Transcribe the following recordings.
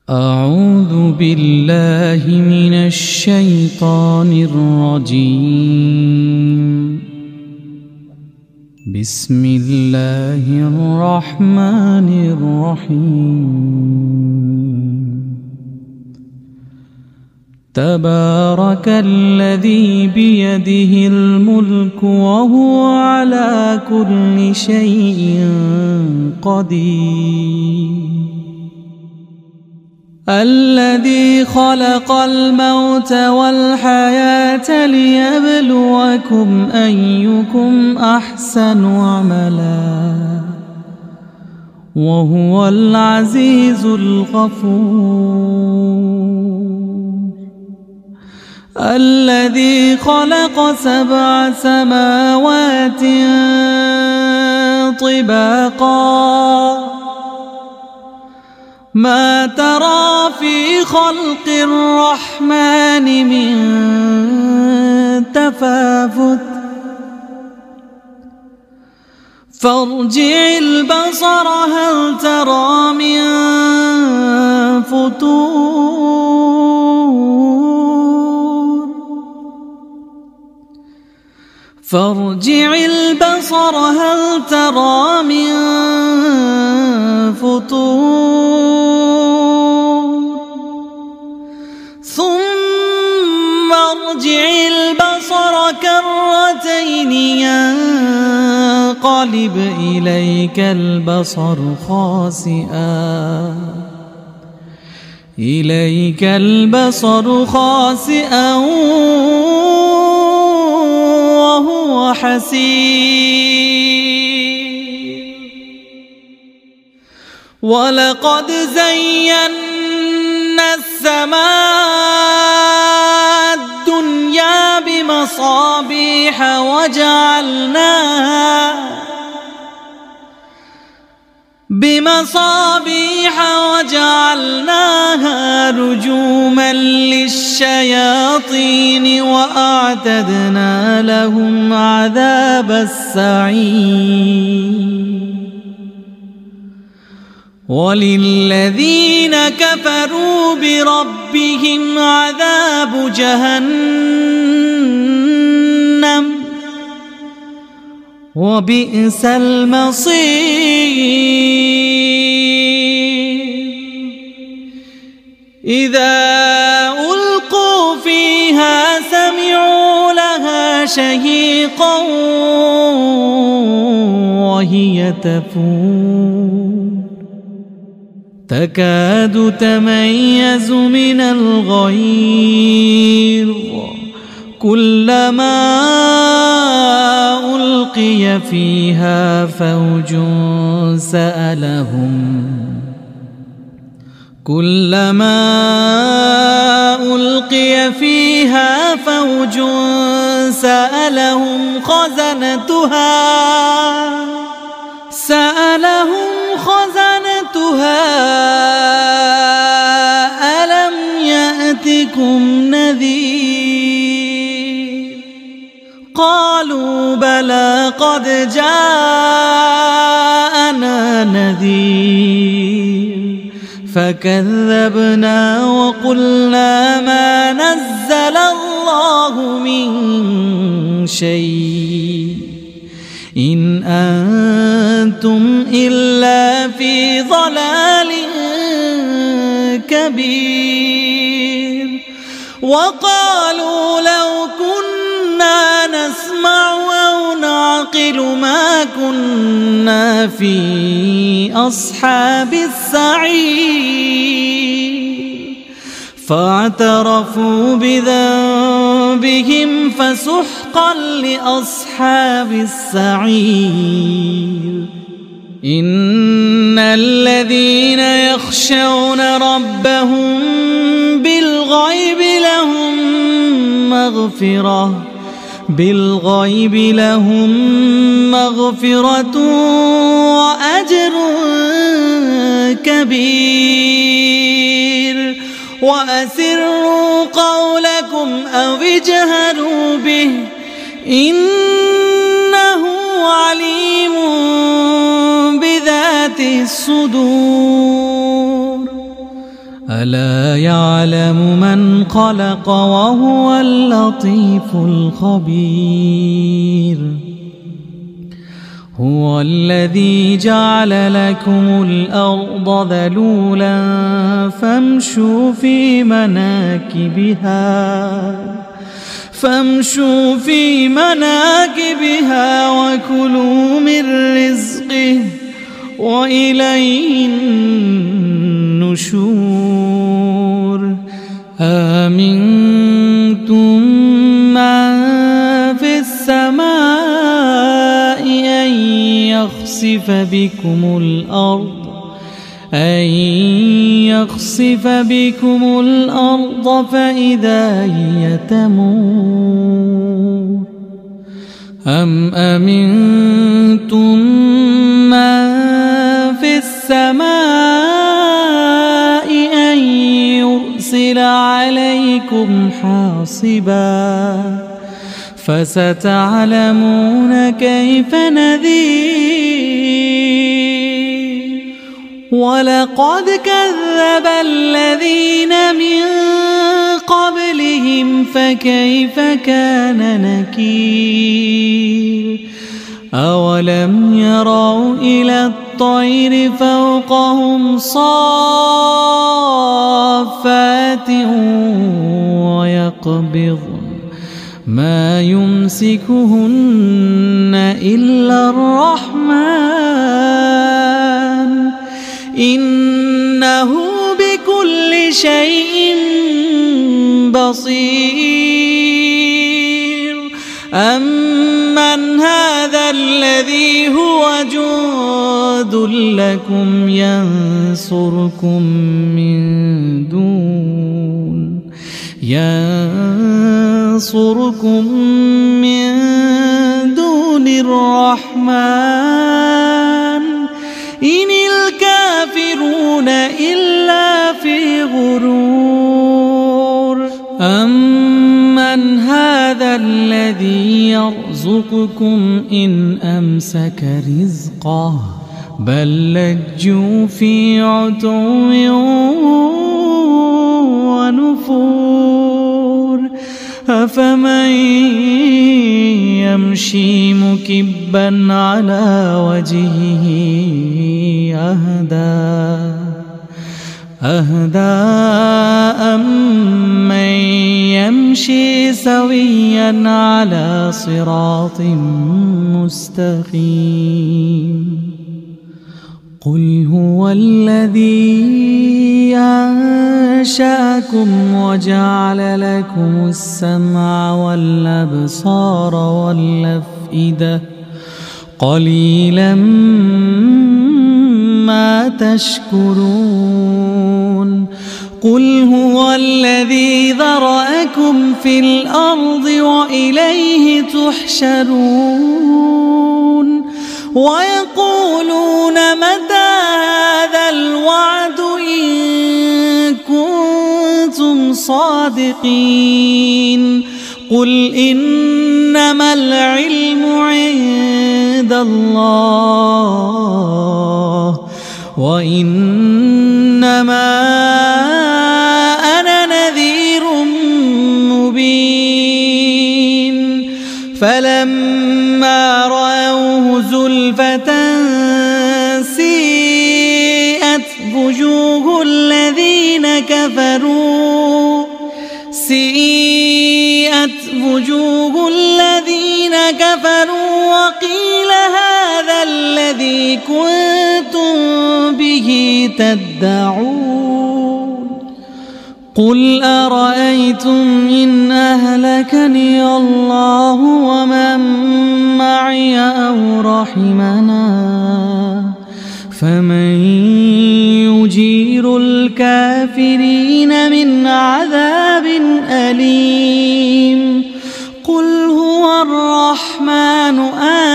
أعوذ بالله من الشيطان الرجيم. بسم الله الرحمن الرحيم. تبارك الذي بيده الملك وهو على كل شيء قدير. الذي خلق الموت والحياة ليبلوكم أيكم أحسن عملا وهو العزيز الغفور. الذي خلق 7 سماوات طباقا ما ترى في خلق الرحمن من تفاوت فارجع البصر هل ترى من فتور. فارجع البصر هل ترى من فتور ثم ارجع البصر كرتين ينقلب إليك البصر خاسئا وهو حسير. ولقد زينا السماء الدنيا بمصابيح وجعلناها رجوما للشياطين وأعتدنا لهم عذاب السعير. وللذين كفروا بربهم عذاب جهنم وبئس المصير. إذا ألقوا فيها سمعوا لها شهيقا وهي تفور تكاد تميز من الغيظ كلما ألقي فيها فوج سألهم خزنتها ألم يأتكم نذير. قالوا بلى قد جاءنا نذير فكذبنا وقلنا ما نزل الله من شيء إن أنتم إلا في ضلال كبير. وقالوا لو كنا نسمع أو نعقل ما كنا في أصحاب السعير. فاعترفوا بذنبهم فسحقا لأصحاب السعير. إن الذين يخشون ربهم بالغيب لهم مغفرة وأجر كبير. وأسروا قولكم أو اجهروا به إنه عليم بذات الصدور. ألا يعلم من خلق وهو اللطيف الخبير. هو الذي جعل لكم الأرض ذلولا فامشوا في مناكبها وكلوا من رزقه وإليه النشور. آمنتم من في السماء أن يخسف بكم الأرض فإذا هي تمور. أم أمنتم من في السماء أن يرسل عليكم حاصبا فستعلمون كيف نذير. ولقد كذب الذين من قبلهم فكيف كان نكير. أولم يروا إلى الطير فوقهم صافات ويقبضن ما يمسكهن إلا الرحمن إنه بكل شيء بصير. أمن هذا الذي هو جند لكم ينصركم من دون الرحمن إن الكافرون إلا في غرور. أمن هذا الذي يرزقكم إن أمسك رزقه بل لجوا في عتو ونفور. أفمن يمشي مكبا على وجهه أهدى أمن يمشي سويا على صراط مستقيم. قل هو الذي أنشأكم وجعل لكم السمع والأبصار والأفئدة قليلا ما تشكرون. قل هو الذي ذرأكم في الأرض وإليه تحشرون. ويقولون متى هذا الوعد إن كنتم صادقين. قل إنما العلم عند الله وإنما أنا نذير مبين. فلما رأوه زلفة سيئت وجوه الذين كفروا وقيل هذا الذي كنتم به تدعون. قل أرأيتم إن أهلكني الله ومن معي أو رحمنا فمن يجير الكافرين من عذاب أليم. قل هو الرحمن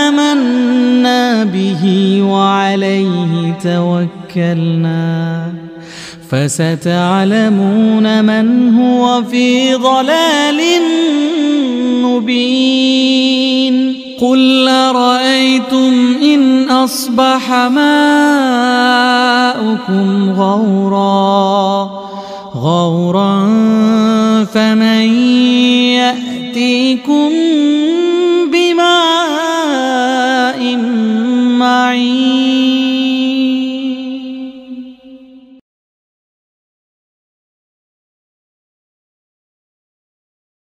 آمنا به وعليه توكلنا فستعلمون من هو في ضلال مبين. قل أرأيتم إن أصبح ماؤكم غورا غورا فمن يأتيكم